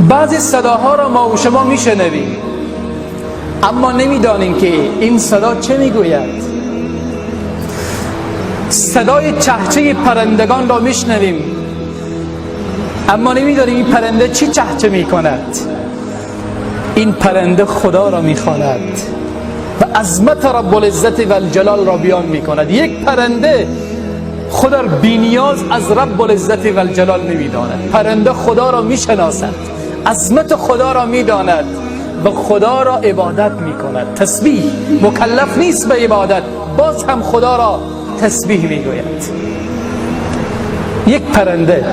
بعضی صداها را ما و شما میشنویم اما نمیدانیم که این صدا چه میگوید. صدای چهچه پرندگان را میشنویم اما نمیدانیم این پرنده چی چهچه میکند. این پرنده خدا را میخواند و عظمت رب العزت و الجلال را بیان میکند. یک پرنده خدا را بی‌نیاز از رب العزت و الجلال نمیداند. پرنده خدا را میشناسد، عظمت خدا را میداند و خدا را عبادت میکند. تسبیح، مکلف نیست به عبادت، باز هم خدا را تسبیح میگوید. یک پرنده،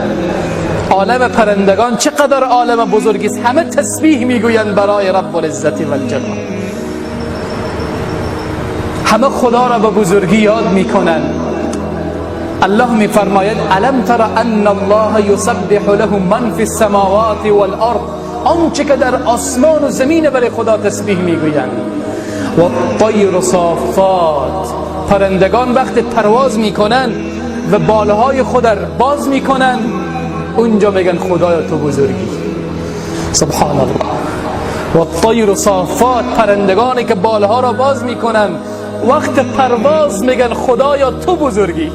عالم پرندگان چقدر عالم بزرگی است، همه تسبیح میگویند برای رب العزت و الجلال. همه خدا را به بزرگی یاد میکنند. الله میفرماید الم تر ان الله یسبح له من فی السماوات والارض، آنچه که در آسمان و زمین برای خدا تسبیح میگویند. و الطیر صافات، پرندگان وقت پرواز میکنند و بالهای خود را باز میکنند، اونجا میگن خدایا تو بزرگی. سبحان الله. و الطیر صافات، پرندگانی که بالها را باز میکنند وقت پرواز میگن خدایا تو بزرگی.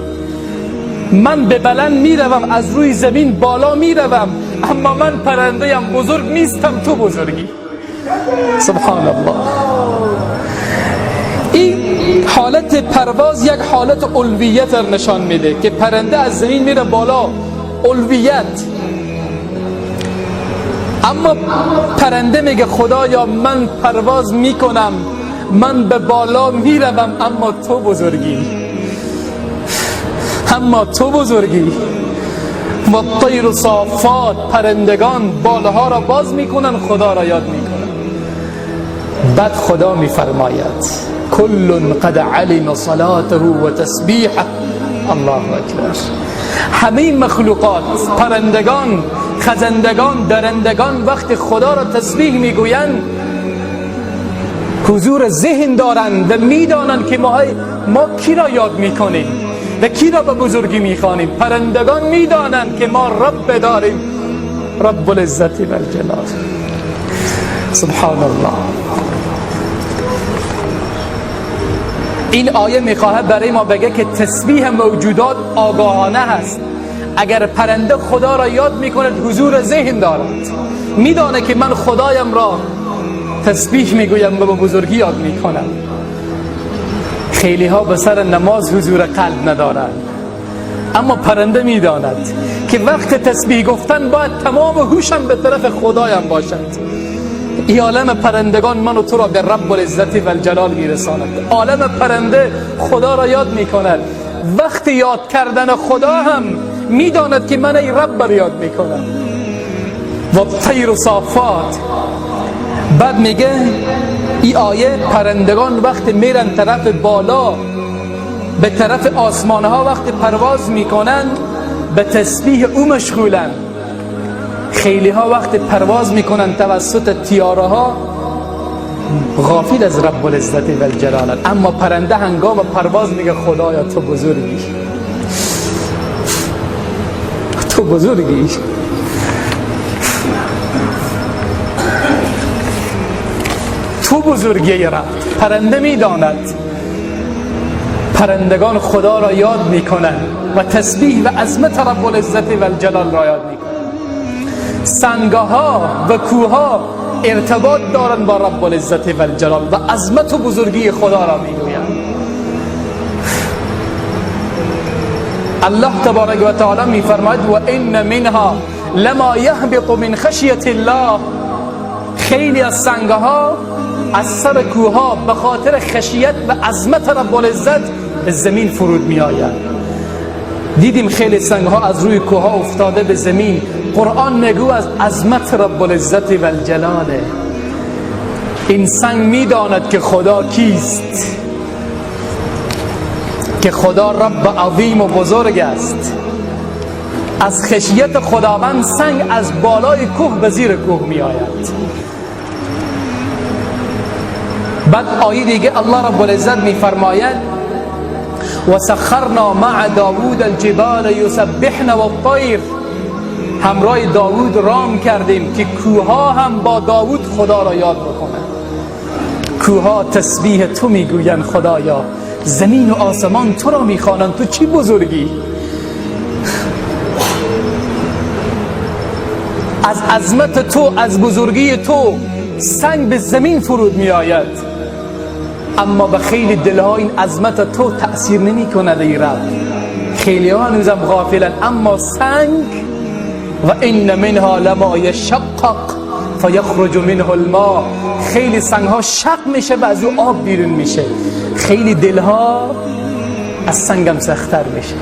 من به بلند میروم، از روی زمین بالا میروم، اما من پرنده‌ام، بزرگ نیستم، تو بزرگی. سبحان الله. این حالت پرواز یک حالت علویت را نشان میده که پرنده از زمین میره بالا، علویت. اما پرنده میگه خدایا من پرواز میکنم، من به بالا میروم، اما تو بزرگی، اما تو بزرگی. و الطیر صافات، پرندگان بالها را باز میکنن، خدا را یاد میکنن. بعد خدا میفرماید کل قد علم صلاته و تسبیحه. الله اکبر. همه مخلوقات، پرندگان، خزندگان، درندگان وقت خدا را تسبیح میگویند حضور ذهن دارند و میدانند که ما کی را یاد میکنیم و کی را به بزرگی میخوانیم. پرندگان میدانند که ما رب داریم، رب العزت و الجلال. سبحان الله. این آیه میخواهد برای ما بگه که تسبیح موجودات آگاهانه هست. اگر پرنده خدا را یاد میکند حضور ذهن دارد، میدانه که من خدایم را تسبیح میگویم و به بزرگی یاد میکنم. خیلی ها به سر نماز حضور قلب ندارند، اما پرنده میداند که وقت تسبیح گفتن باید تمام هوشم به طرف خدایم باشد. این عالم پرندگان من و تو را به رب العزت و الجلال میرساند. عالم پرنده خدا را یاد میکند. وقت یاد کردن خدا هم میداند که من ای رب را یاد میکنم. و الطیر صافات. بعد میگه این آیه پرندگان وقت میرن طرف بالا، به طرف آسمان ها وقت پرواز میکنن به تسبیح او مشغولن. خیلی ها وقت پرواز میکنن توسط تیاره ها غافل از رب العزت و الجلال، اما پرنده هنگام پرواز میگه خدایا تو بزرگی، تو بزرگی. تو بزرگی رب. پرنده میداند پرندگان خدا را یاد میکنند و تسبیح و عظمت رب العزت و الجلال را یاد میکنند. سنگها و کوها ارتباط دارند با رب العزت و الجلال و عظمت و بزرگی خدا را میگویند. الله تبارک و تعالی میفرماید و ان منها لما یهبط من خشیة الله. خیلی از سنگها از سر کوها به خاطر خشیت و عظمت رب العزت به زمین فرود می آید. دیدیم خیلی سنگها از روی کوها افتاده به زمین. قرآن میگو از عظمت رب العزت و الجلاله. این سنگ میداند که خدا کیست، که خدا رب عظیم و بزرگ است. از خشیت خداوند سنگ از بالای کوه به زیر کوه می آید. بعد آیه دیگه الله رب العزت می فرماید و سخرنا مع داوود الجبال یسبحن والطیر. همراه داوود رام کردیم که کوها هم با داوود خدا را یاد بکنن. کوها تسبیح تو میگوین خدایا، زمین و آسمان تو را میخوانند تو چی بزرگی. از عظمت تو، از بزرگی تو سنگ به زمین فرود می آید، اما به خیلی دلها این عظمت تو تأثیر نمی کند ای رب. خیلی ها هنوزم غافلن، اما سنگ و این منها لما یشقق فیخرج منه الماء، خیلی سنگ ها شق میشه و از او آب بیرون میشه. خیلی دلها از سنگم سخت‌تر میشه.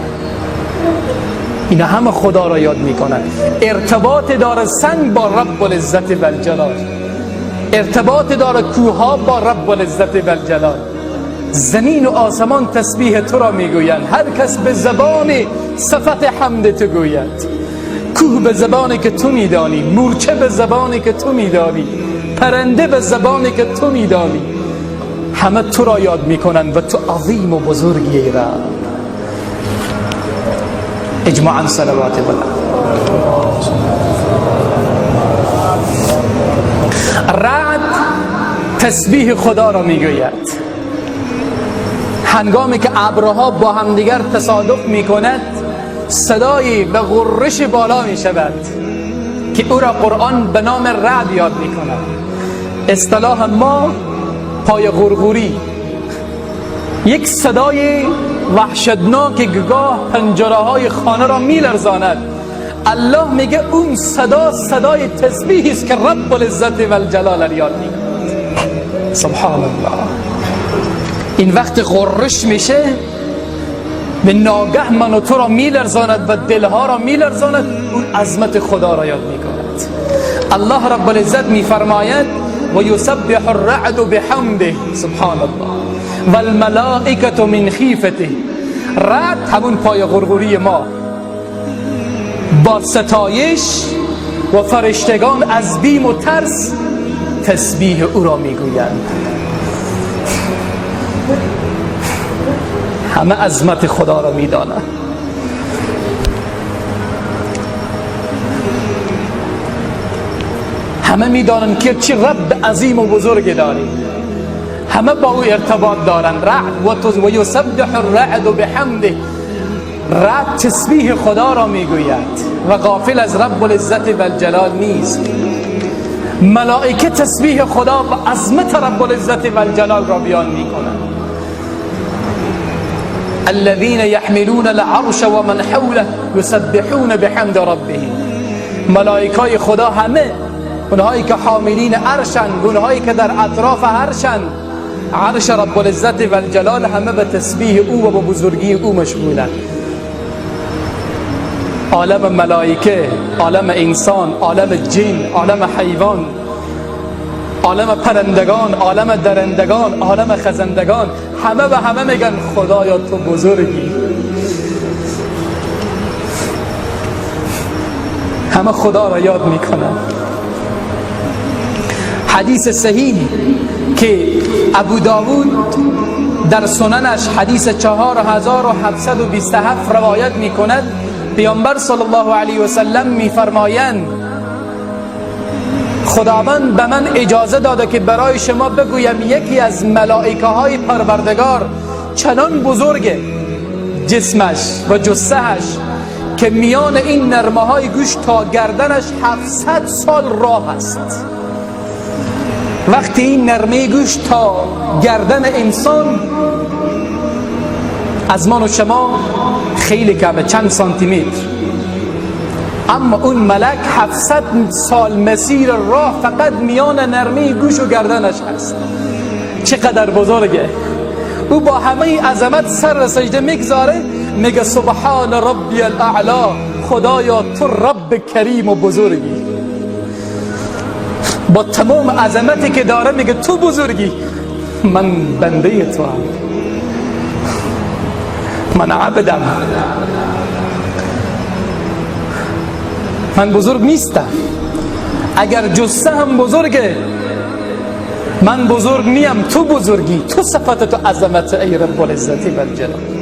اینا همه خدا را یاد میکنن. ارتباط داره سنگ با رب العزت و الجلال، ارتباط داره کوها با رب العزت و الجلال. زمین و آسمان تسبیح تو را میگویند، هر کس به زبان صفت حمد تو گوید. کوه به زبانی که تو میدانی، مورچه به زبانی که تو میدانی، پرنده به زبانی که تو میدانی، همه تو را یاد میکنند و تو عظیم و بزرگی ای رب. اجماعاً صلوات بلند. رعد تسبیح خدا را میگوید. هنگامی که ابرها با همدیگر تصادف میکند، صدایی به غرش بالا میشود که او را قرآن به نام رعد یاد میکند. اصطلاح ما پای غرغوری، یک صدای وحشتناک که گاه پنجره های خانه را میلرزاند. الله میگه اون صدا صدای تسبیحی است که رب العزت و الجلال یاد میکند. سبحان الله. این وقت غرش میشه، به ناگه من و تو را میلرزاند و دلها را میلرزاند، اون عظمت خدا را یاد میکند. الله رب العزت میفرماید و یسبح الرعد بحمده سبحان الله و الملائکة من خیفته. رعد همون پای غرغوری ما، با ستایش و فرشتگان از بیم و ترس تسبیح او را میگویند. همه عظمت خدا را میدانند. همه میدانند که چه رب عظیم و بزرگ داریم. همه با او ارتباط دارند. رعد و یسبح الرعد بحمده. رعد تسبیح خدا را میگوید و غافل از رب العزت و الجلال نیست. ملائکه تسبیح خدا و عظمت رب العزت و الجلال را بیان میکنند. الذين يحملون العرش ومن حوله يسبحون بحمد ربهم. ملائکه خدا همه، اونهایی که حاملین عرشن، اونهایی که در اطراف عرشن، عرش رب العزت و الجلال، همه به تسبیح او و به بزرگی او مشغولند. عالم ملائکه، عالم انسان، عالم جن، عالم حیوان، عالم پرندگان، عالم درندگان، عالم خزندگان، همه به همه میگن خدایا تو بزرگی. همه خدا را یاد میکنن. حدیث صحیح که ابو داود در سننش حدیث 4727 روایت میکند، پیامبر صلی الله علیه و سلم میفرمایند خداوند به من اجازه داده که برای شما بگویم یکی از ملائکه های پروردگار چنان بزرگه جسمش و جثه‌اش که میان این نرمه های گوش تا گردنش 700 سال راه است. وقتی این نرمه گوش تا گردن انسان از من و شما خیلی کمه، چند سانتی متر، اما اون ملک 700 سال مسیر راه فقط میان نرمه گوش و گردنش هست. چقدر بزرگه. او با همه عظمت سر سجده میگذاره، میگه سبحان ربی الاعلا، خدایا تو رب کریم و بزرگی. با تمام عظمتی که داره میگه تو بزرگی. من بنده تو هم، من عبدم، من بزرگ نیستم. اگر جسه هم بزرگه من بزرگ نیم، تو بزرگی، تو صفت تو عظمت ای رب العزت و الجلال.